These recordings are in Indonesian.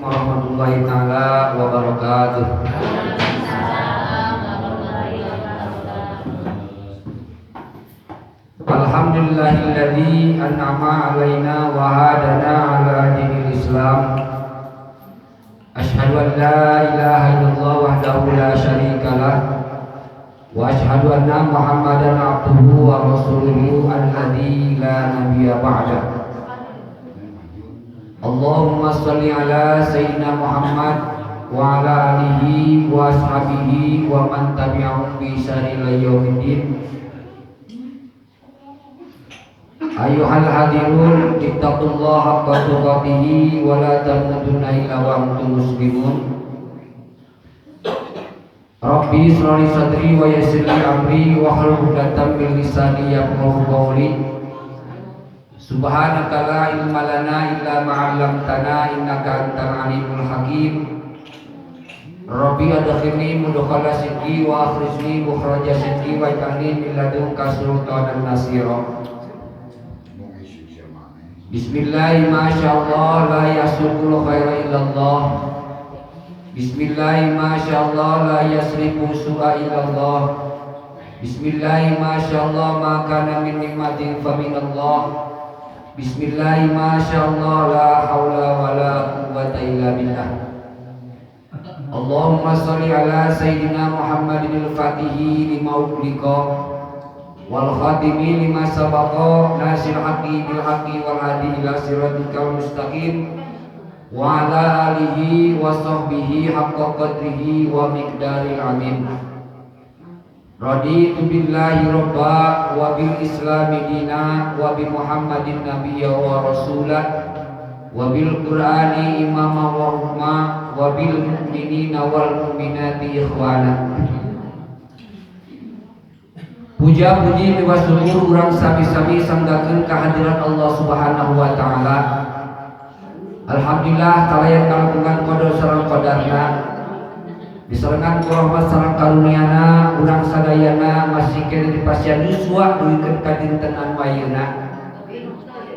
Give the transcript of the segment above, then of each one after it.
warahmatullahi taala wabarakatuh. Alhamdulillahilladzi an'ama 'alaina wa hadana 'ala dinil Islam. Asyhadu an la ilaha illallah wahdahu la syarikalah wa asyhadu anna Muhammadan 'abduhu wa rasuluhu alladzi la nabiyya ba'da. Allahumma shalli ala sayyidina Muhammad wa ala alihi wa ashabihi wa man tabi'ahum bi ihsan ila yaumiddin. Ayyuhal hadirun ittaqullaha haqqa tuqatih wa la tamutunna illa wa antum muslimun. Rabbi ishrah li sadri wa yassir li amri wa hlul 'uqdatam min lisani yafqahu qawli. Subhanaka la ilma lana illa ma 'allamtana innaka antal alimul hakim. Rabbi adkhilni mudkhala sidqi wa akhrijni mukhraja sidqi wa ij'alni min ladunka sultanan nasira. Bismillah, masyaallah, la yasriqul khaira illallah. Bismillah, masyaallah, la yasriqu su'a illallah. Bismillah, masyaallah, ma kana min nikmatin fa minallah. Bismillah, masyaallah, la haula wa la quwwata illa billah. Allahumma shalli ala sayyidina Muhammadin al-Fatihi lima ughliqa wal khatimi lima sabaqa nasil haqqi bil haqqi wal hadi ila siratikal mustaqim wa ala alihi wa sahbihi haqqa qadrihi wa miqdaril azim. Raditu billahi robba wa bil islami dina wa bi Muhammadin nabiyya wa rasulah wa bil qur'ani imama wa hukma wa bil mu'minina wal mu'minati ikhwana. Puja puji miwa syukur urang sami-sami sanggakeun kehadiran Allah Subhanahu wa taala. Alhamdulillah kalayan kalangan qadar sareng qadarna. Diserengan ku rahmat sareng karuniana urang sadayana masih kene dipasihan yuswa duikeun ka dinten anu ayeuna.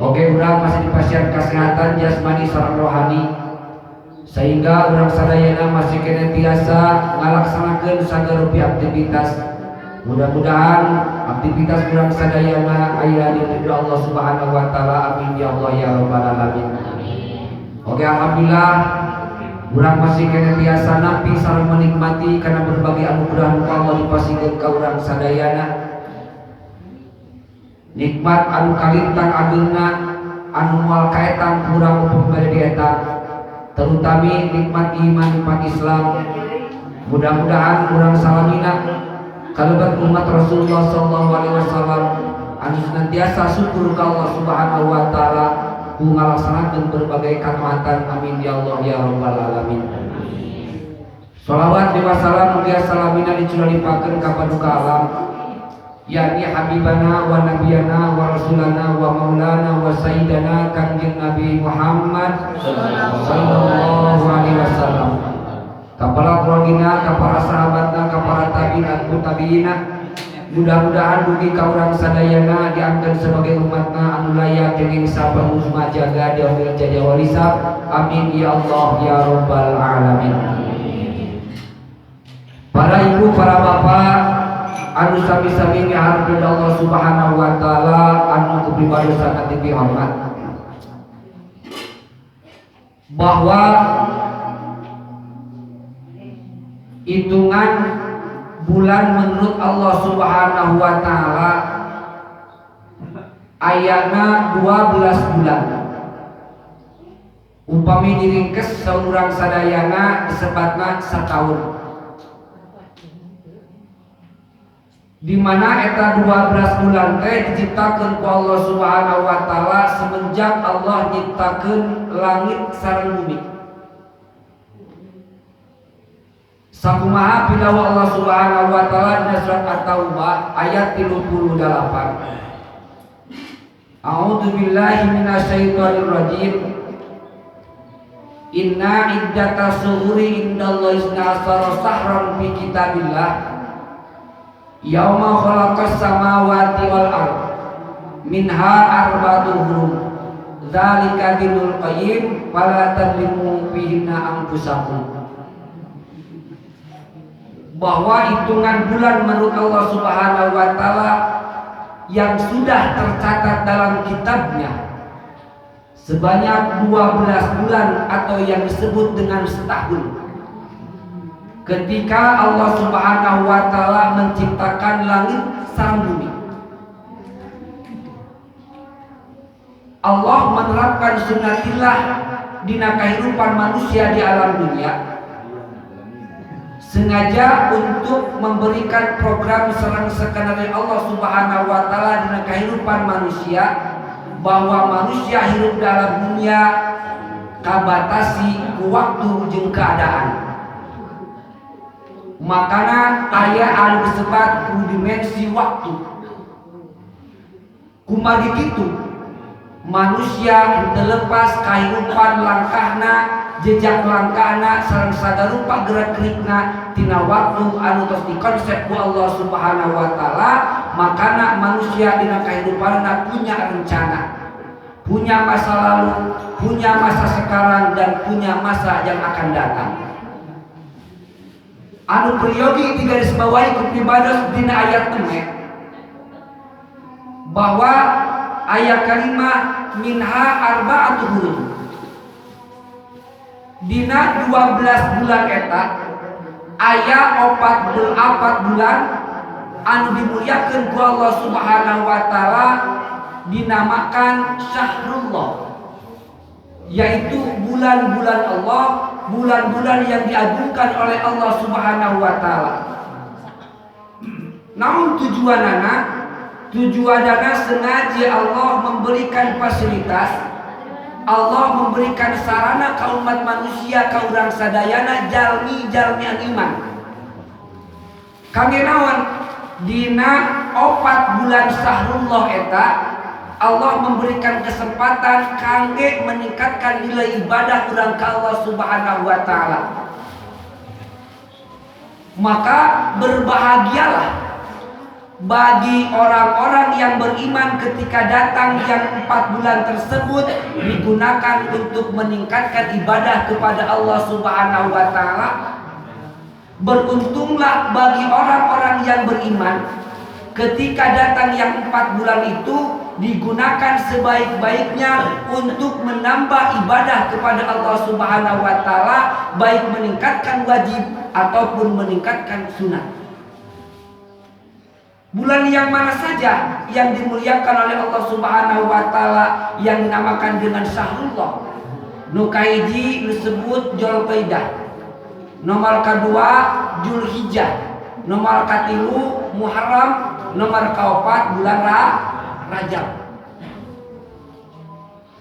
Oge urang masih dipasihan kesehatan jasmani sareng rohani. Sehingga urang sadayana masih kene tiasa ngalaksanakeun sagarupi aktivitas. Mudah-mudahan aktivitas urang sadayana aya di ridho Allah Subhanahu wa taala. Amin ya Allah ya rabbal alamin. Oke, alhamdulillah urang masih kena biasa nampi sareng menikmati karena berbagai anugerah nu Allah dipasingkeun ka urang sadayana. Nikmat anu kalintang ageuna anu moal kaetan ku urang pribadi eta, terutami nikmat iman, nikmat Islam. Mudah-mudahan urang salamina kalebat umat Rasulullah sallallahu alaihi wasallam anu senantiasa syukur ka Allah Subhanahu wa taala ku ngalaksanakeun berbagai kataatan. Amin ya Allah ya rabbal alamin. Shalawat wa salam mugia salamina dicuralipakeun ka paduka alam yakni habibana wa nabiyana wa rasulana wa maulana wa sayyidana kanjeng Nabi Muhammad sallallahu alaihi wasallam. Kapala keluargina, kapala sahabatna, kapala tabi'in tabi'ina. Mudah-mudahan dugi ka urang sadayana diangkeun sebagai umatna anu layak kenging sapa musma jaga diambil jaja walisa. Amin ya Allah ya rabbal alamin. Para ibu, para bapak anu sami-sami miharep Allah Subhanahu wa taala anu kupribadosan ati hormat. Bahwa hitungan bulan menurut Allah Subhanahu wa taala ayana 12 bulan. Upami diringkes saurang sadayana disebutna setahun. Di mana eta 12 bulan teh diciptakeun ku Allah Subhanahu wa taala semenjak Allah nyiptakeun langit sareng bumi. Sakumaha pidawa Allah Subhanahu wa taala di surat At-Taubah ayat 38. A'udzu billahi minasyaitonir rajim. Inna iddatas syuhuri indallahi 12 syahran fi kitabillah yauma khalaqas samawati wal ardh minha arba'atun hurum Dzalika dinul qayyim fala tadlimu fihinna anfusakum. Bahwa hitungan bulan menurut Allah Subhanahu wa taala yang sudah tercatat dalam kitabnya sebanyak 12 bulan atau yang disebut dengan setahun. Ketika Allah Subhanahu wa taala menciptakan langit sareng bumi, Allah menerapkan sunnatillah dina kehidupan manusia di alam dunia sengaja untuk memberikan program serang skenario Allah Subhanahu wa taala dina kehidupan manusia, bahwa manusia hidup dalam dunia kabatasi ku waktu jeung keadaan. Makana aya anu disebut ku dimensi waktu. Kumaha kitu manusia terlepas kehidupan langkahna, jejak langkahna sareng sagarupa gerak-gerikna tina waktu anu tos dikonsep ku Allah Subhanahu wa taala. Makana manusia dina kehidupanna punya rencana, punya masa lalu, punya masa sekarang, dan punya masa yang akan datang. Anu periogi digarisbawahi ku pribadi dina ayat teme bahwa ayat kalimat minha arba'atu hurum dina 12 bulan eta aya 4 bulan anu dimuliakeun ku Allah Subhanahu wa taala dinamakan syahrullah, yaitu bulan-bulan Allah, bulan-bulan yang diagungkan oleh Allah Subhanahu wa taala. Namun tujuanana sengaja Allah memberikan fasilitas, Allah memberikan sarana ka umat manusia, ka urang sadayana jalmi an iman. Kangge naon? Dina 4 bulan syahrullah eta Allah memberikan kesempatan kangge meningkatkan nilai ibadah urang ka Allah Subhanahu wa taala. Maka berbahagialah bagi orang-orang yang beriman ketika datang yang 4 bulan tersebut digunakan untuk meningkatkan ibadah kepada Allah Subhanahu wa taala. Beruntunglah bagi orang-orang yang beriman ketika datang yang 4 bulan itu digunakan sebaik-baiknya untuk menambah ibadah kepada Allah Subhanahu wa taala, baik meningkatkan wajib ataupun meningkatkan sunat. Bulan yang mana saja yang dimuliakan oleh Allah Subhanahu wa taala yang dinamakan dengan syahrullah. Nu kahiji disebut Dzulqa'dah, nomor kedua Dzulhijjah, nomor katilu Muharram, nomor kaopat bulan Rajab.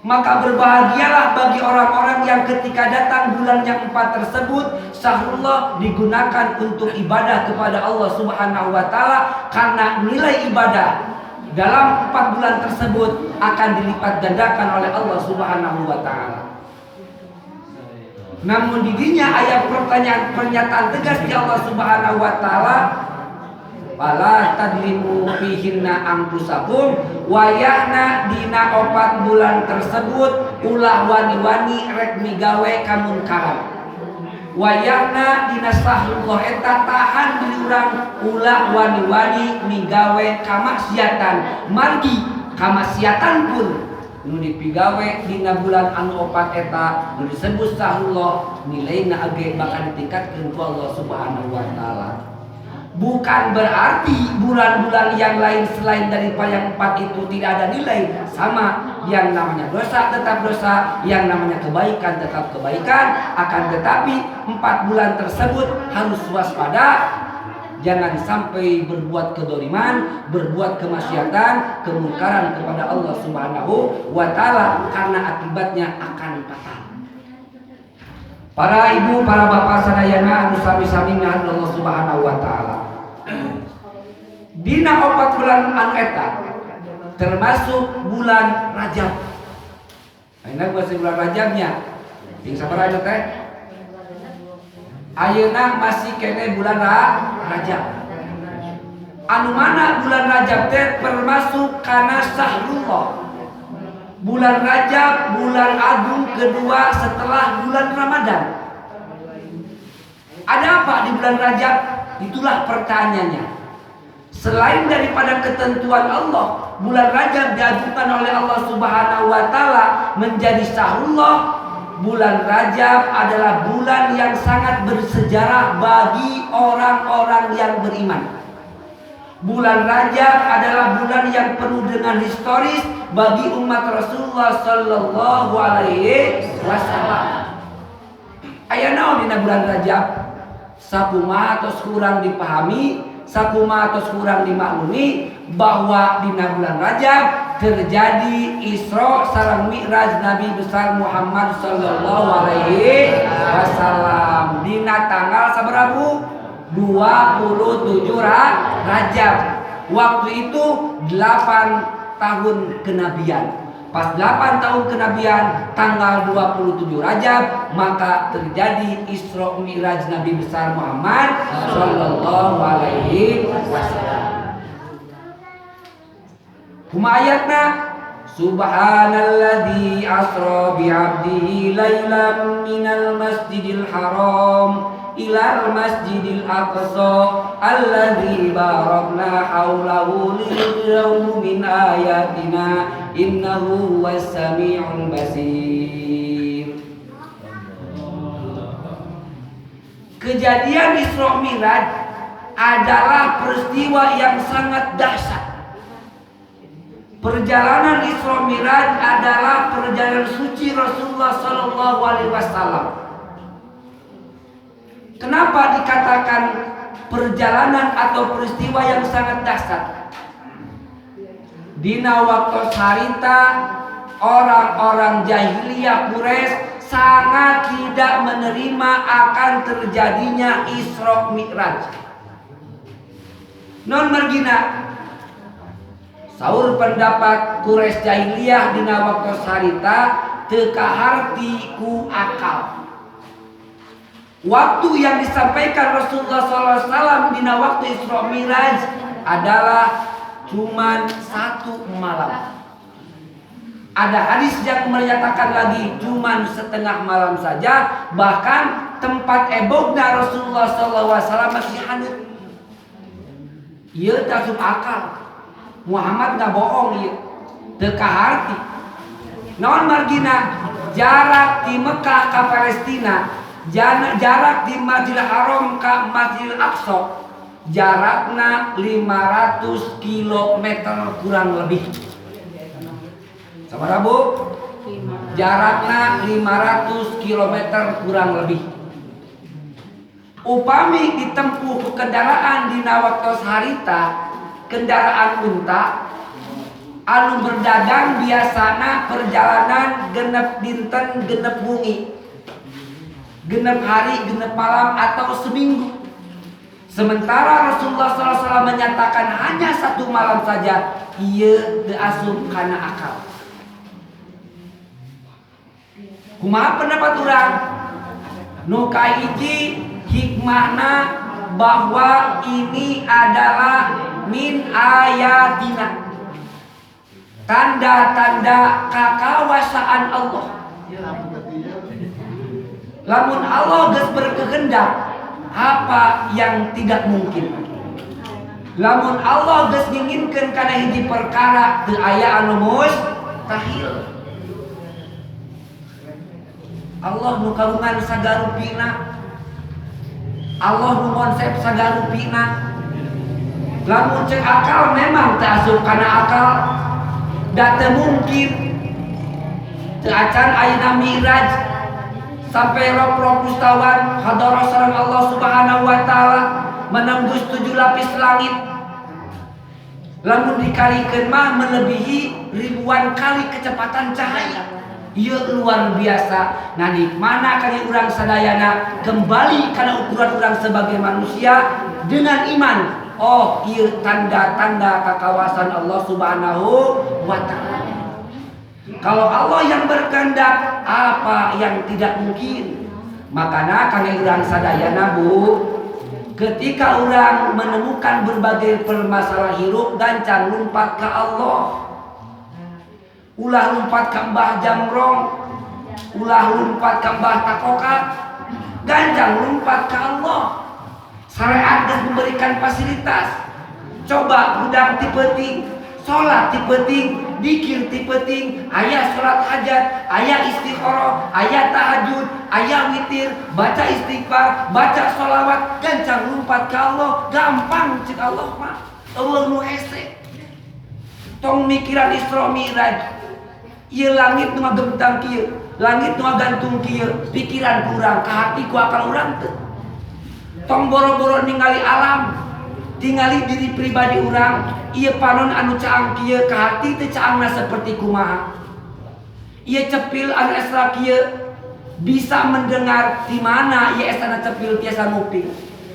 Maka berbahagialah bagi orang-orang yang ketika datang bulan yang 4 tersebut syahrullah digunakan untuk ibadah kepada Allah Subhanahu wa taala, karena nilai ibadah dalam 4 bulan tersebut akan dilipat gandakan oleh Allah Subhanahu wa taala. Namun didinya ayat pernyataan tegas di Allah Subhanahu wa taala, fala tadlimu fihinna anfusakum, wayahna dina 4 bulan tersebut ulah wani-wani rek migawe kamunkaran. Wayahna dina syahrullah eta tahan di urang ulah wani-wani migawe kamaksiatan, margi kamaksiatan pun nu dipigawe dina bulan anu 4 eta nu disebut syahrullah nilaina age bakal ditingkatkeun ku Allah Subhanahu wa taala. Bukan berarti bulan-bulan yang lain selain daripada yang 4 itu tidak ada nilai. Sama, yang namanya dosa tetap dosa, yang namanya kebaikan tetap kebaikan. Akan tetapi 4 bulan tersebut harus waspada. Jangan sampai berbuat kedoliman, berbuat kemaksiatan, kemungkaran kepada Allah Subhanahu wa taala, karena akibatnya akan fatal. Para ibu, para bapak sadayana anu sami-sami ngahan Allah Subhanahu wa taala. Dina 4 bulan anu eta termasuk bulan Rajab. Ayeuna masih bulan Rajabnya. Ting sabaraha eta teh? Ayeuna masih kene bulan Rajab. Anu mana bulan Rajab teh termasuk kana syahrullah. Bulan Rajab, bulan agung kedua setelah bulan Ramadan. Ada apa di bulan Rajab? Itulah pertanyaannya. Selain daripada ketentuan Allah, bulan Rajab diajukan oleh Allah Subhanahu wa taala menjadi syahrullah. Bulan Rajab adalah bulan yang sangat bersejarah bagi orang-orang yang beriman. Bulan Rajab adalah bulan yang penuh dengan historis bagi umat Rasulullah sallallahu alaihi wasallam. Aya naon dina bulan Rajab? Sakumaha tos kurang dipahami, sakumaha tos kurang dimaklumi bahwa dina bulan Rajab terjadi Isra sareng Mi'raj Nabi besar Muhammad sallallahu alaihi wasallam dina tanggal sabaraha? 27 Rajab. Waktu itu 8 tahun kenabian. Pas 8 tahun kenabian tanggal 27 Rajab maka terjadi Isra Mi'raj Nabi besar Muhammad sallallahu alaihi wasallam. Kumaha ayatna? Subhanalladzi asra bi'abdihi lailan minal masjidil haram ilal masjidil aqsa alladzi barakna haulahu liyuriyahu min ayatina innahu huwas samiul basir. Kejadian Isra Mi'raj adalah peristiwa yang sangat dahsyat. Perjalanan Isra Mi'raj adalah perjalanan suci Rasulullah sallallahu alaihi wasallam. Kenapa dikatakan perjalanan atau peristiwa yang sangat dahsyat? Dina waktu harita orang-orang jahiliyah Quraisy sangat tidak menerima akan terjadinya Isra Mi'raj. Non margina saur pendapat Quraisy jahiliyah dina waktu harita teu kaharti ku akal. Waktu yang disampaikan Rasulullah SAW dina waktu Isra Mi'raj adalah cuman 1 malam. Ada hadis yang menyatakan lagi cuman setengah malam saja. Bahkan tempat ebogna Rasulullah SAW masih hanut. Ieu tak akal. Muhammad gak bohong ieu. Teu kaharti. Naon margina jarak di Mekah ke Palestina, jarak di Masjidil Haram ke Masjidil Aqsa jarakna 500 km kurang lebih. Sabaraha Bu? Jarakna 500 km kurang lebih. Upami ditempuh ku kendaraan dina waktu harita, kendaraan unta anu berdagang biasana perjalanan genep dinten genep bungi, genep hari genep malam atau seminggu. Sementara Rasulullah SAW menyatakan hanya 1 malam saja. Ieu teu asup kana akal. Kumaha pendapat urang? Nu kahiji hikmahna bahwa ini adalah min ayatina, tanda-tanda kekuasaan Allah. Lamun Allah geus berkehendak, apa yang tidak mungkin? Lamun Allah geus nginginkeun kana hiji perkara teu aya anu mustahil. Allah nu kagungan sagarupina, Allah nu konsep sagarupina. Lamun cek akal memang teu asup kana akal, da teu mungkin. Teu acan ayeuna Mi'raj sampai rob-rob mustawan hadarah sareng Allah Subhanahu wa taala menembus 7 lapis langit. Lamun dikalikeun mah melebihi ribuan kali kecepatan cahaya. Ieu luar biasa. Nah di mana kali urang sadayana kembali kana ukuran urang sebagai manusia dengan iman. Oh, ieu tanda-tanda kekawasan Allah Subhanahu wa taala. Kalau Allah yang berkehendak, apa yang tidak mungkin? Makanya kami urang sadayana Bu, ketika orang menemukan berbagai permasalahan hirup gancang lumpat ke Allah. ulah lumpat ka Mbah Jamrong, ulah lumpat ka Mbah Takoka, ganjang lumpat ka Allah. Syariat geus memberikan fasilitas. Coba budak ti penting, salat ti penting, dikir ti penting, aya salat hajat, aya istikharah, aya tahajud, aya witir, baca istighfar, baca sholawat, gancang lumpat ka Allah, gampang cik Allah mah. Allah nu hese. Tong mikiran Isra Mi'raj. Ieu langit nu ngagentang kieu, langit nu ngagantung kieu, pikiran kurang, ka hati ku akal urang teu. Tong boro-boro ningali alam, tingali diri pribadi urang, ieu panon anu caang kieu ka hati teu caangna saperti kumaha. Ieu cepil anu esra kieu bisa mendengar di mana ieu esana cepil tiasa nguping.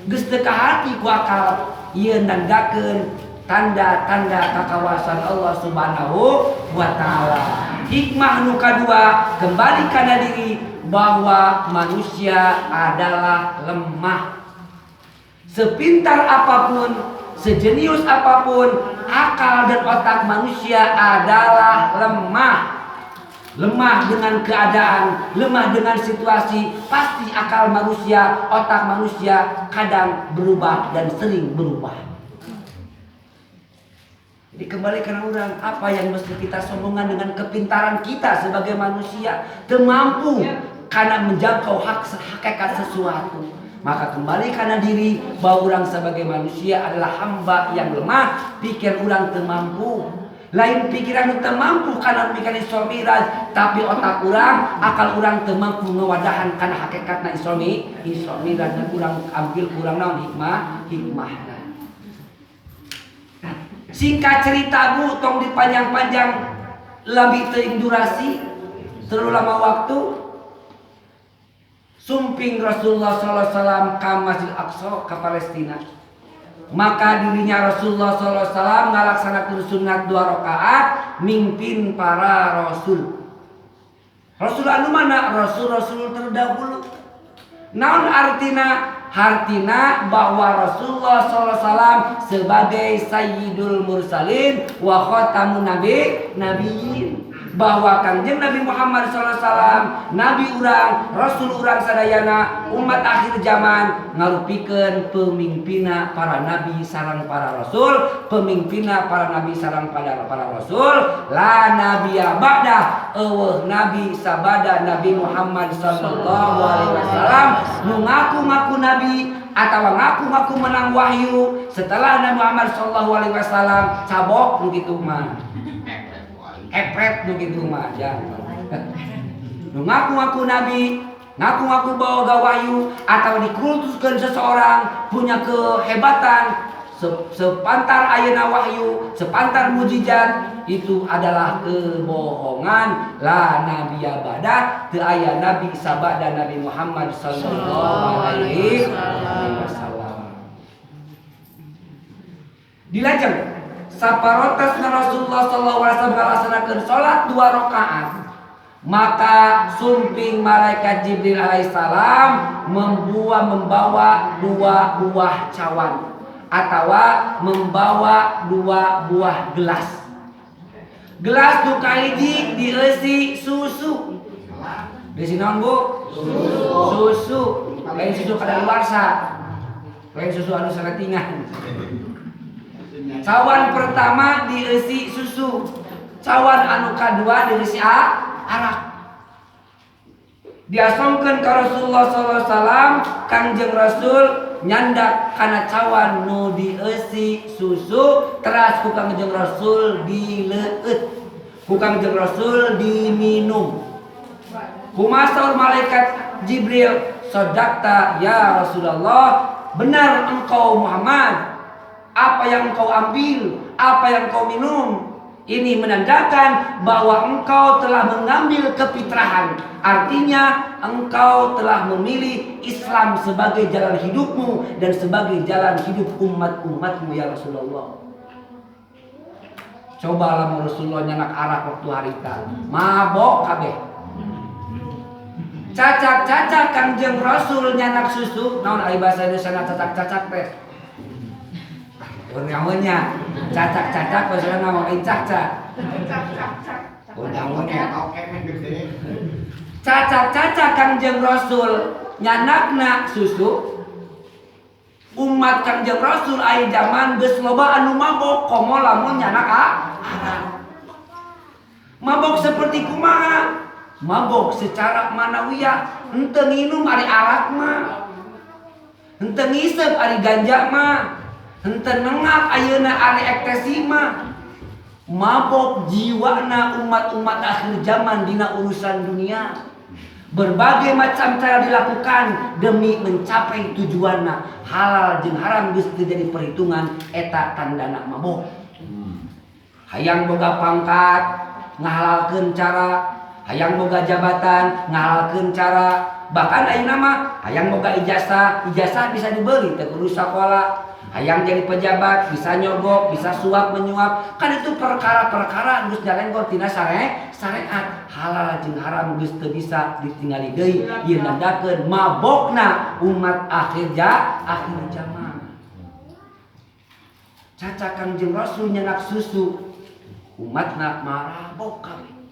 Geus teu ka hati ku akal, ieu nandakeun tanda-tanda kakawasan Allah Subhanahu wa taala. Hikmah nu kadua, kembali kana diri bahwa manusia adalah lemah. Sepintar apapun, sejenius apapun, akal dan otak manusia adalah lemah. Lemah dengan keadaan, lemah dengan situasi. Pasti akal manusia, otak manusia kadang berubah dan sering berubah. Jadi kembali karena orang, apa yang mesti kita sombongkan dengan kepintaran kita sebagai manusia, termampu karena menjangkau hakikat sesuatu. Maka kembali karena diri bahwa orang sebagai manusia adalah hamba yang lemah, pikir orang termampu. Lain pikiran termampu karena pikiran Isra Mi'raj, tapi otak orang, akal orang termampu ngewadahan karena hakikatna Isra Mi'raj, dan orang ambil kurang naon hikmah. Singkat cerita bu, tong dipanjang-panjang lebih teuing durasi, terlalu lama waktu. Sumping Rasulullah SAW ke Masjid Aqsa ke Palestina. Maka dirinya Rasulullah SAW ngalaksanakeun sunat 2 rakaat, mimpin para rasul. Rasul anu mana? Rasul-rasul terdahulu. Naon artina? Hartina bahwa Rasulullah SAW sebagai Sayyidul Mursalin wa khatamun nabiyyin, bahwa Kanjeng Nabi Muhammad SAW Nabi urang, Rasul urang sadayana, umat akhir zaman ngarupikeun pemimpinna para nabi sareng para rasul, pemimpinna para nabi sareng para rasul, la nabiyya ba'da, eueuh nabi sabada Nabi Muhammad sallallahu alaihi wasallam nu ngaku-ngaku nabi atau ngaku-ngaku menang wahyu setelah Nabi Muhammad sallallahu alaihi wasallam cabok begitu mah. Epret begitu mah jangan. Ngaku-ngaku nabi, ngaku-ngaku bawa wahyu atau dikultuskan seseorang punya kehebatan sepantar ayeuna wahyu, sepantar mujizat, itu adalah kebohongan. La nabiyya ba'da, teu aya nabi sabada Nabi Muhammad sallallahu alaihi wasallam. Dilajeng saparotas Rasulullah SAW melaksanakan sholat 2 rakaat, maka sumping malaikat Jibril alaihissalam membawa 2 buah cawan atau membawa 2 buah gelas. Gelas nu kahiji dieusi susu. Dieusi naon bu? Susu. Lain susu kadaluarsa. Lain susu anu saretingan. Cawan pertama dieusi susu, cawan anu kadua dieusi arak. Diasongkeun ka Rasulullah SAW, Kangjeng Rasul nyandak kana cawan nu dieusi susu, teras ku Kangjeng Rasul dileueut, ku Kangjeng Rasul diminum. Kumaha saur malaikat Jibril, "Shadaqta ya Rasulullah, benar engkau Muhammad. Apa yang engkau ambil, apa yang engkau minum, ini menandakan bahwa engkau telah mengambil kefitrahan. Artinya engkau telah memilih Islam sebagai jalan hidupmu dan sebagai jalan hidup umat-umatmu ya Rasulullah." Cobalah Rasulullah nyanak arak waktu harita, mabok kabeh. Cacak-cacak Kangjeng Rasul nyanak susu, naon ari basa Indonesia cacak-cacak teh. Namanya cacak-cacak bahasa nama cacak. Oke gede. Caca-caca Kangjeng Rasul nyanakna susu. Umat Kangjeng Rasul aya zaman geus loba anu mabok komo lamun nyanak arak. Mabok seperti kumaha? Mabok secara manawiyah, henteu nginum ari arak mah. Henteu ngisep ari ganja mah. Henteu nengak ayeuna ari ekstasi mah. Mabok jiwana umat-umat akhir zaman dina urusan dunia. Berbagai macam cara dilakukan demi mencapai tujuanna. Halal jeung haram geus teu jadi perhitungan eta tandana mabok. Hayang boga pangkat ngahalalkeun cara, hayang boga jabatan ngahalalkeun cara, bahkan ayeuna mah hayang boga ijazah bisa dibeli teu kudu sakola. Hayang jadi pejabat bisa nyogok, bisa suap menyuap, kan itu perkara-perkara geus jalenggor tina syariat. Halal jeung haram geus teu bisa ditinggali deui. Ieu nandakeun mabokna umat akhir zaman. Caca Kangjeng Rasul nyenak susu, umatna mabok kami.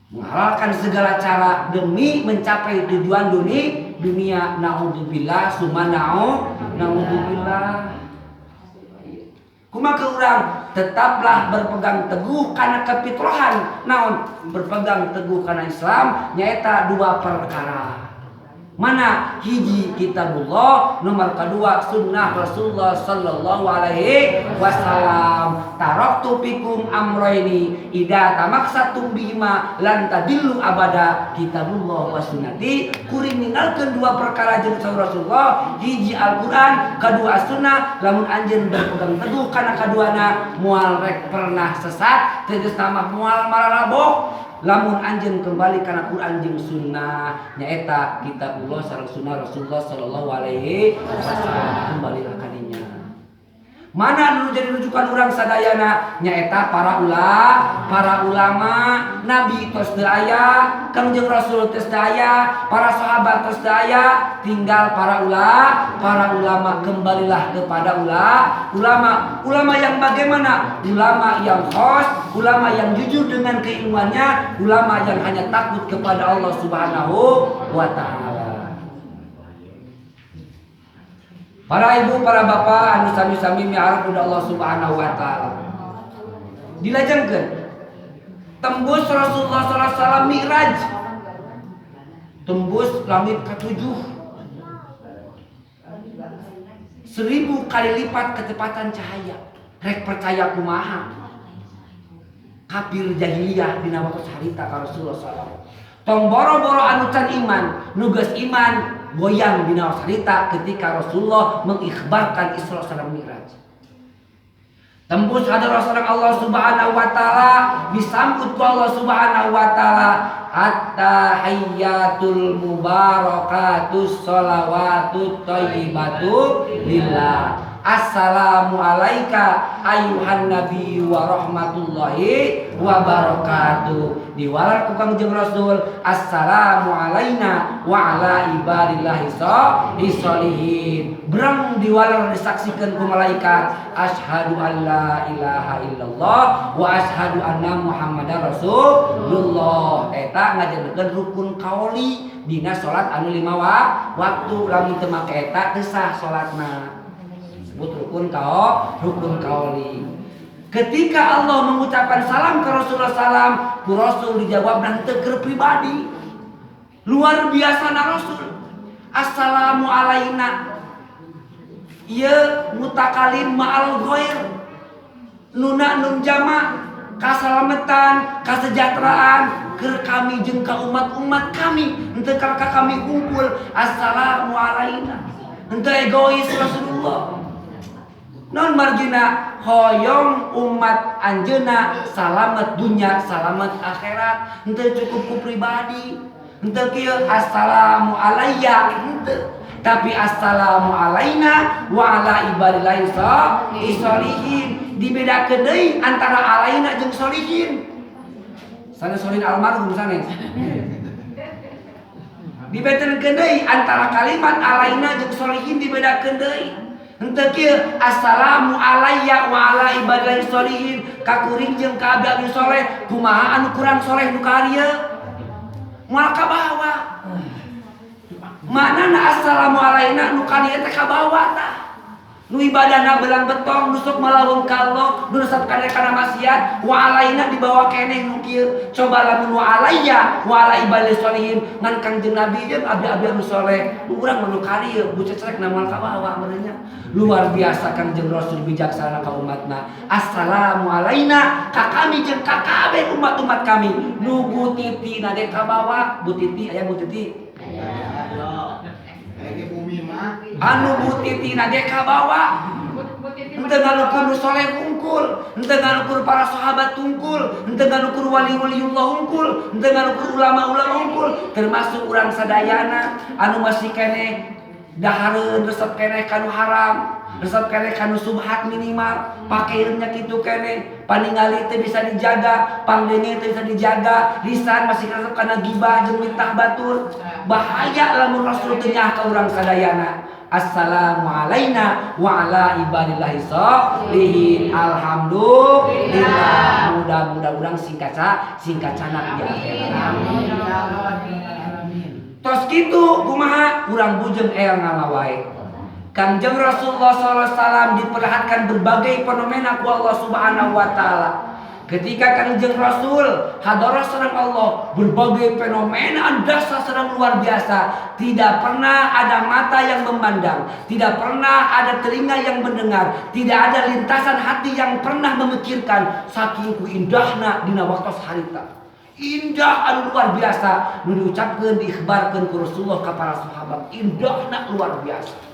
Menghalalkan segala cara demi mencapai tujuan dunia. Naudzubillah summa naudzubillah. Kumaha urang tetaplah berpegang teguh kana kefitrahan. Naon berpegang teguh kana Islam nyaeta dua perkara. Mana hiji kitabullah, nomor kedua sunnah Rasulullah sallallahu alaihi wasallam. Taraktu fikum amrayni idza tamaksatum bihima lan tadillu abada, kitabullah wa sunnati. Kuring ninggalkeun dua perkara jeung Rasulullah, hiji Al-Qur'an, kedua sunnah. Lamun anjeun berpegang teguh kana kaduana moal rek pernah sesat, tegas nama moal mararabok. Lamun anjeun kembali kana Quran jeung sunnah nyaeta kitabullah sareng sunnah Rasulullah sallallahu alaihi wasallam, kembalilah ka dinya. Mana dulu jadi rujukan urang sadayana nyaeta para ulama. Nabi tos teu aya, Kangjeng Rasul tos teu aya, para sahabat tos teu aya, tinggal para ulama. Kembalilah kepada ulama yang bagaimana? Ulama yang khos, ulama yang jujur dengan keilmuannya, ulama yang hanya takut kepada Allah Subhanahu wa taala. Para ibu, para bapak anu sami-sami miharep kepada Allah Subhanahu wa taala. Dilajengkeun tembus Rasulullah sallallahu alaihi wasallam Mi'raj. Tembus langit ke-7. 1000 kali lipat kecepatan cahaya. Rek percaya kumaha? Kafir jahiliyah dina waktu harita ka Rasulullah sallallahu alaihi wasallam. Tong boro-boro anu can iman, nugas iman goyang dina cerita ketika Rasulullah mengikhbarkan Isra sareng Mi'raj. Tembus hadirat sareng Allah Subhanahu wa taala, disambut ku Allah Subhanahu wa taala, at-tahiyyatul mubarakatus shalawatut thayyibatu lillah. Assalamu alayka ayuhan nabi wa rahmatullahi wa barakatuh. Diwalar ku Kangjeng Rasul, assalamu alayna wa ala ibadillahi sholihin. Berang diwalar disaksikan ku malaikat, asyhadu an la ilaha illallah wa asyhadu anna muhammadar rasulullah. Eta ngajenkeun rukun qauli dina salat anu 5 waktu. Lamun teu make eta teu sah salatna. Rukun qauli. Ketika Allah mengucapkan salam ke Rasulullah salam, ku Rasul dijawab dan teger pribadi. Luar biasa na Rasul. Assalamu alaina. Ieu mutakalim ma'al ghair. Nuna nun jama kasalametan, kasejahteraan keur kami jeung ka umat-umat kami. Henteu ka kami kumpul. Assalamu alaina. Henteu egois Rasulullah. Non margina hoyong umat anjeuna salamet dunya salamet akhirat. Henteu cukup ku pribadi, henteu kieu assalamu alayya, henteu, tapi assalamu alaina wa ala ibadillahi sholihin. Dibedakeun deui antara alaina jeung sholihin. Sanes sholihin almarhum sanes. Dibedakeun deui antara kalimat alaina jeung sholihin, dibedakeun deui. Henteu kieu assalamu alayya wa ala ibadillahi sholihin ka kuring jeung ka abdi abdi soleh kumaha anu kurang soleh nu ka dieu moal ka bawah manana assalamu alayna nu ka dieu teh ka bawah tah nu ibadahna belang betong nu sok malaweung ka Allah nu resep kana maksiat wa alaina dibawa keneh nu kieu coba lamun wa alayya wa ala ibadillahi sholihin ngan Kangjeng Nabi jeung abdi-abdi anu soleh nu urang nu ka dieu bucecrek na moal ka bawah benernya luar biasa Kangjeng Rasul bijaksana ka umatna assalamu alaina ka kami jeung ka kabeh umat-umat kami nu butiti na de ka bawah butiti aya butiti anu butiti na ge ka bawah henteu ngalukur soleh unggul henteu ngalukur para sahabat unggul henteu ngalukur wali-waliullah unggul henteu ngalukur ulama-ulama unggul termasuk urang sadayana anu masih keneh dahareun resep keneh kanu haram resep keneh kanu subhat minimal pakaiannya kitu keneh paningali teh bisa dijaga pangdenge teh bisa dijaga lisan masih resep kana gibah jeung mitah batur bahaya lamun Rasul teu nyah ka urang sadayana assalamu alaina wa ala ibadillahi sholihin alhamdulillah mudah-mudah urang singkacana di akhirat tos kitu kumaha urang bujeng el ngalawae Kangjeng Rasulullah SAW diperlihatkan berbagai fenomena ku Allah Subhanahu wa Ta'ala. Ketika Kangjeng Rasul hadarah sareng Allah, berbagai fenomena dasar sareng luar biasa. Tidak pernah ada mata yang memandang, tidak pernah ada telinga yang mendengar, tidak ada lintasan hati yang pernah memikirkan saking ku indahna dina waktu harita. Indah anu luar biasa nu diucapkeun diikhbarkeun ku Rasulullah ka para sahabat, indahna luar biasa.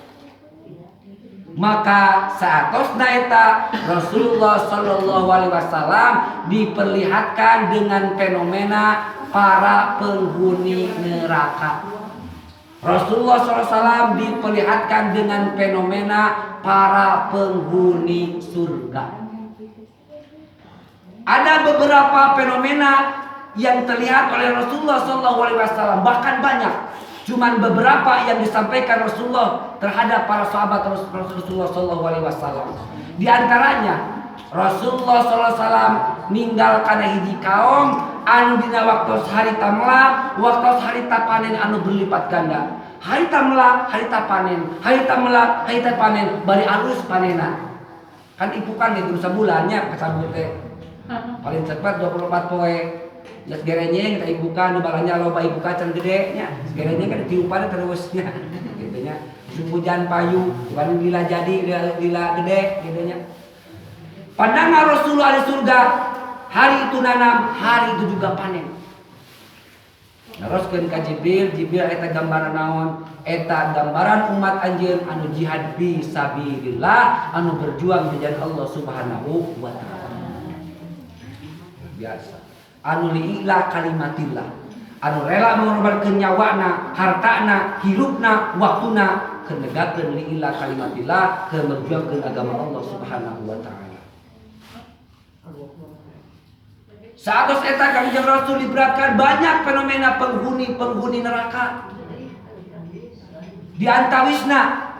Maka saatosna eta Rasulullah sallallahu alaihi wasallam diperlihatkan dengan fenomena para penghuni neraka. Rasulullah SAW diperlihatkan dengan fenomena para penghuni surga. Ada beberapa fenomena yang terlihat oleh Rasulullah SAW, bahkan banyak. Cuman beberapa yang disampaikan Rasulullah terhadap para sahabat Rasulullah SAW. Di antaranya Rasulullah SAW ninggal kana hiji kaum anu dina waktu harita melak, waktu harita panen anu berlipat ganda. Harita melak, harita panen, harita melak, harita panen, bari alus panenan. Kan ipukan itu sabulannya kesabut teh. Paling cepat 24 poe. Ya segerenya kita ibukan, balanya loba ibukan can gede nya. Segerenya kan tiupan terusnya. Gitu nya. Hujan payu, bukan lila jadi, lila gede gitu nya. Pandangan Rasulullah di surga, hari itu nanam, hari itu juga panen. Teruskeun ka Jibril, Jibril eta gambaran naon? Eta gambaran umat anjeun anu jihad fi sabilillah, anu berjuang di jalan Allah Subhanahu wa taala. Biasa. Anu liila kalimatillah, anu rela mengorbankan nyawana, hartana, hirupna, waktuna kenegakeun liila kalimatillah, kemerjuangkeun agama Allah Subhanahu wa taala. Saatos eta Kangjeng Rasul diberatkan banyak fenomena penghuni neraka. Di antawisna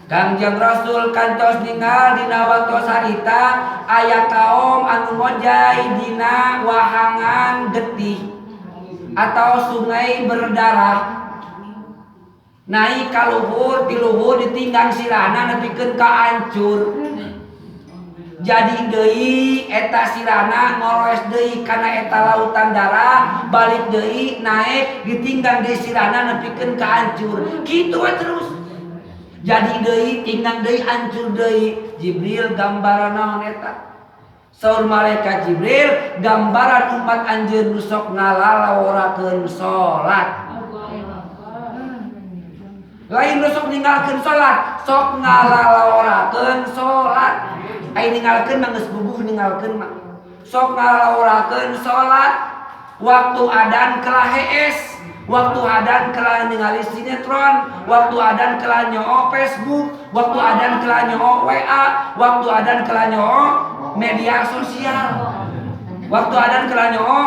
Kangjeng Rasul kantos ningal dina waktu harita aya kaum anu ngojai dina wahangan getih atau sungai berdarah naik ka luhur ti luhur ditinggang sirana nepikeun ka ancur. Jadi deui eta sirana ngores deui kana eta lautan darah, balik deui naik ditinggang deui sirana nepikeun ka ancur. Kitu we terus. Jadi deui tinggang deui hancur deui. Jibril gambaran naon eta? Saur malaikat Jibril gambaran umat anjeun nu sok ngalalaworakeun salat. Lain nu sok ninggalkeun salat, sok ngalalaworakeun salat. Ai ninggalkeun mah geus bubuh ninggalkeun mah. Sok ngalalaworakeun salat waktu adan kelah hees. Waktu adan kelah ningali sinetron, waktu adan kelah nyoo Facebook, waktu adan kelah nyoo WA, waktu adan kelah nyoo media sosial, waktu adan kelah nyoo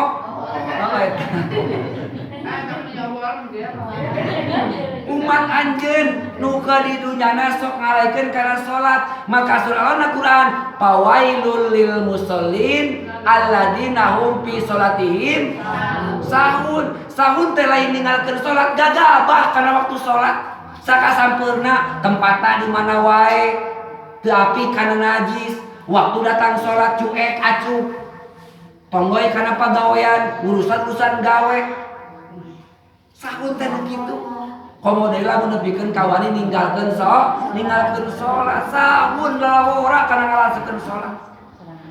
umat anjeun nu di dunyana sok ngalaikeun kana salat maka surah Al-Qur'an fawailul lil musallin alladzina hum fi salatihim sahun teh lain ninggalkeun salat gagabah kana waktu salat sakasampeurna tempatna di mana wae teu api kana najis waktu datang salat cuek acuh tonggoy kana pagawean urusan gawe sahun teh kitu komodela mun nepikeun kawani ninggalkeun salat sahun lalawora kana ngalasekeun salat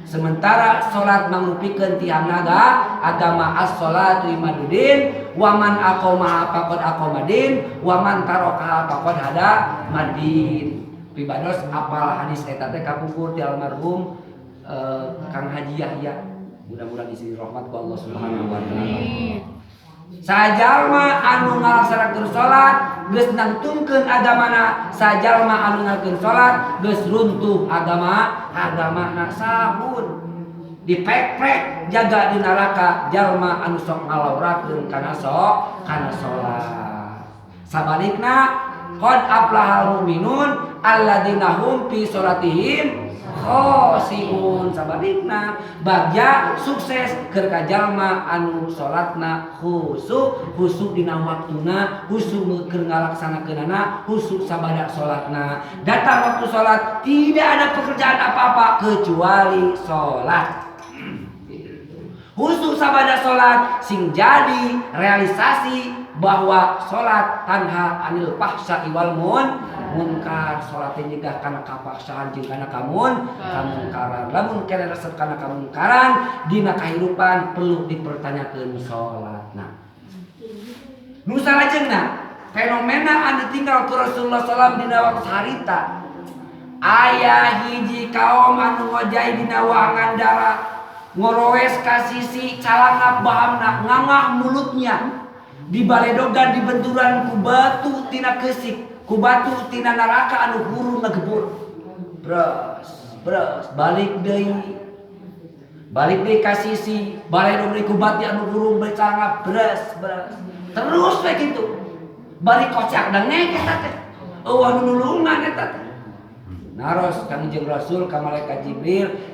sementara salat mangrupikeun tiang naga agama as-shalatu imaduddin wa man aqamaha faqad aqamadin wa man tarakaha faqad hada madin pibados apal hadis eta teh kapungkur ti almarhum Kang Haji Yahya mudah-mudahan isi rahmat ku Allah Subhanahu wa taala sajalma anu ngalaksanakeun salat geus nangtungkeun agamana sajalma anu ngalakeun salat geus runtuh agamana sahun dipek-pek jaga di neraka jalma anu sok ngalaurakeun kana salat sabalikna qad aflahal mu'minun alladzina hum fi salatihim khoshi'un sabalikna bagja sukses keur ka jalma anu salatna khusyuk dina waktuna khusyuk keur ngalaksanakeunana khusyuk sabada salatna datang waktu salat tidak ada pekerjaan apa-apa kecuali salat khusyuk sabada salat sing jadi realisasi bahwa salat tanha anil fahsya'i wal munkar salat teh nyegah kana kapahsyaan jeung kana kamungkaran lamun keneh resep kana kamungkaran dina kahirupan perlu dipertanyakeun salatna nu salajengna fenomena anu tinggal ku Rasulullah sallallahu dina waktu harita aya hiji kaum anu ngojai dina waangan darah ngorowes ka sisi calangap bahamna ngangah mulutnya dibaledogan dibenturan ku batu tina keusik ku batu tina neraka anu huru ngagebur bros balik deui ka sisi baledog deui ku batu anu huru becangap bros terus we kitu balik kocak da ngek eta teh eueuh nu nulungan eta teh naros Kangjeng Rasul ka malaikat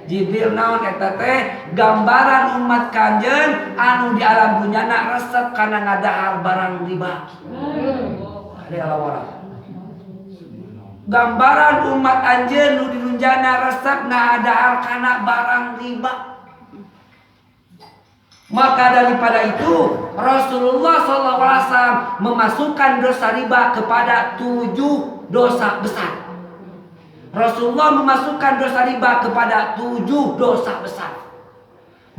Jibril naon eta teh gambaran umat Kanjeng anu di alam dunyana resep kana ngadahar barang riba ada alawara gambaran umat anjeun nu di dunyana resep ngadahar kana barang riba maka daripada itu Rasulullah SAW memasukkan dosa riba kepada 7 dosa besar. Rasulullah memasukkan dosa riba kepada 7 dosa besar.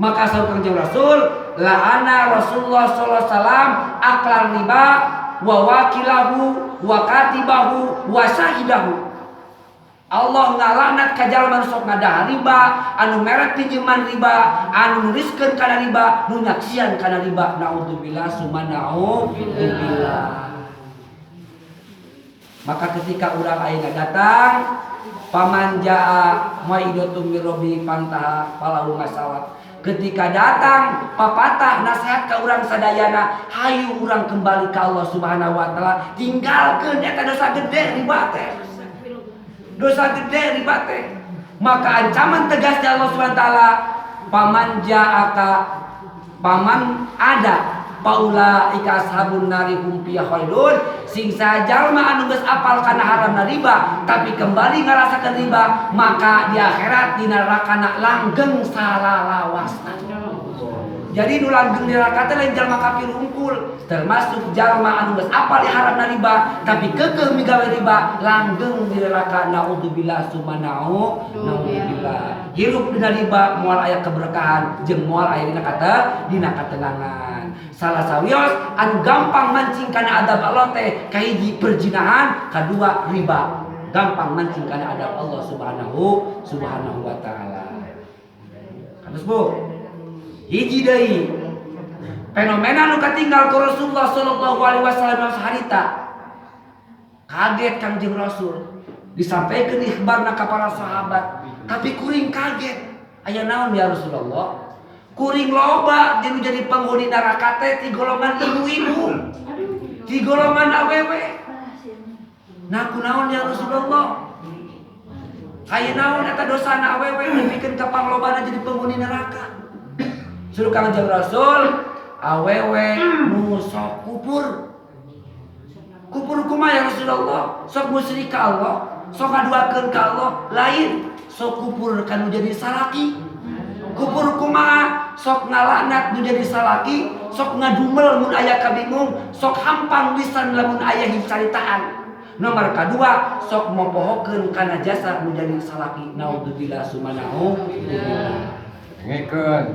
Maka sahabat Kanjeng Rasul, la'ana Rasulullah sallallahu alaihi wasallam aklan riba wa wakilahu wa katibahu wa syahidahu. Allah ngalaknat ka jalma anu sok ngadahar riba, anu merek pinjaman riba, anu nuliskeun kana riba, nu nyaksian kana riba. Naudzubillah summa naudzubillah. Maka ketika urang ayeuna datang paman jaa maidatum mirrobi pantaha falahu masalat. Ketika datang papatah nasihat ka urang sadayana, hayu urang kembali ka Allah Subhanahu wa taala, tinggalkeun eta dosa gede riba teh. Dosa gede riba teh. Maka ancaman tegas dari Allah Subhanahu wa taala, paman ada paula ika ashabun nari hum fiha khalidun, sing sajalma anu geus apal kana haramna riba tapi kembali ngarasakeun riba maka di akhirat di neraka langgeng salalawasna. Jadi nu langgeng di neraka teh lain jalma kafir unggul, termasuk jalma anu geus apal di haramna riba tapi keukeuh migawe riba langgeng di neraka. Naudzubillah summa naudzubillah. Hirup dina riba moal aya keberkahan jeung moal aya dina katenangan. Salah sawios anu gampang mancing kana adab Allah teh kahiji perzinahan, kadua riba. Gampang mancing kana adab Allah subhanahu wa taala. Terus Bu, hiji deui fenomena nu katinggal ku Rasulullah sallallahu alaihi wasallam saharita. Kaget Kangjeng Rasul disampaikan ikhbarna ka para sahabat, tapi kuring kaget. Aya naon ya Rasulullah? Kuring loba jadi penghuni neraka teh ti golongan ibu-ibu, ti golongan awewe. Nah kunaon ya Rasulullah? Kayak naon eta dosana awewe nepikeun ka panglobana jadi penghuni neraka. Suruh Kangjeng Rasul awewe nu sok kupur. Kupur kumaha ya Rasulullah? Sok musyrik ka Allah, sok ngaduakeun ka Allah, lain sok kupur kanu jadi salaki. Kupur kumaha? Sok ngalaknat nu jadi salaki, sok ngadumel mun aya kabingung, sok hampang lisan lamun aya hicaritaan. Nomor kedua, sok mopohokeun kana jasa nu jadi salaki. Naudzubillah sumanahu. Ngekeun.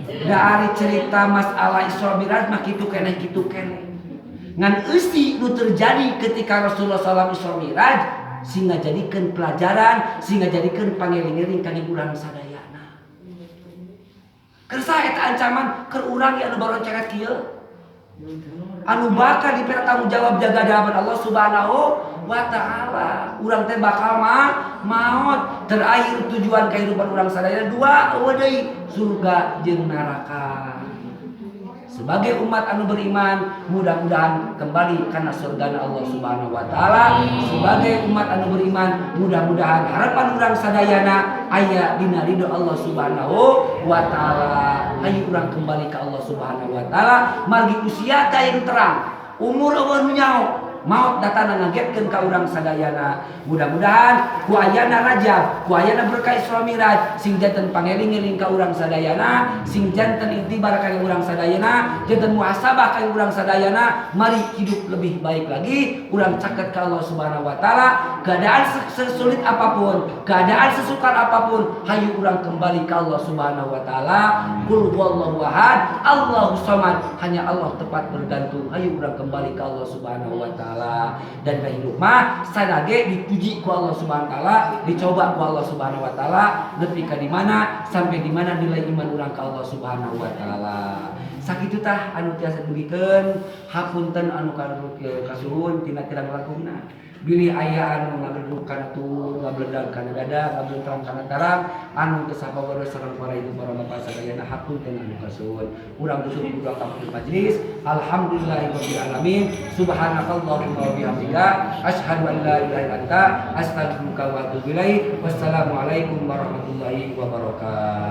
Dari cerita masalah Isra Mi'raj mah kitu keneh ngan eusi nu terjadi ketika Rasulullah SAW Isra Mi'raj sehingga jadikeun pelajaran, sehingga jadikeun pangeling-eling ka urang sadayana. Keur saha eta ancaman keur urang anu baron ceret kieu? Anu bakal diberi tanggung jawab jaga hadapan Allah Subhanahu wa Ta'ala. Urang teh bakal maut. Terakhir tujuan kehidupan urang sadaya dua deui, surga jeung neraka. Sebagai umat anu beriman, mudah-mudahan kembali karena surga Allah Subhanahu wa Ta'ala. Sebagai umat anu beriman, mudah-mudahan harapan urang sadayana aya dina ridho Allah Subhanahu wa Ta'ala. Ayo urang kembali ke Allah Subhanahu wa Ta'ala. Margi usia teh yang terang, umur eueuh nyaho, maut datang ngagetkeun ka urang sadayana. Mudah-mudahan ku ayana Rajab, ku ayana berkah Isra Mi'raj sing janten pangeling-eling ka urang sadayana, sing janten intibar ka urang sadayana, janten muhasabah ka urang sadayana. Mari hidup lebih baik lagi, urang caket ka Allah Subhanahu wa Ta'ala. Keadaan sesulit apapun, keadaan sesukar apapun, hayu urang kembali ka Allah Subhanahu wa Ta'ala. Qul huwallahu ahad, Allahus samad, hanya Allah tepat bergantung. Hayu urang kembali ka Allah Subhanahu wa Ta'ala. Dan hidup mah sadage dipuji ku Allah Subhanahu wa Ta'ala, dicoba ku Allah Subhanahu wa Ta'ala, nepi ka di mana sampai di mana nilai iman urang ka Allah Subhanahu wa Ta'ala. Sakitu tah anu tiasa dugikeun, hapunten anu kasuhun tina tirang lakuna. Bilih aya anu ngabledug kana tur, ngabledag kana dada, ngabletrang kana tarang, anu teu sababar sareng para ibu para bapak sadayana hapunten anu kasuhun. Urang tutup urang kaputu majelis. Alhamdulillahirabbil alamin. Subhanakallahumma wa bihamdika asyhadu an la ilaha illa anta astaghfiruka wa atubu ilaik. Wassalamualaikum warahmatullahi wabarakatuh.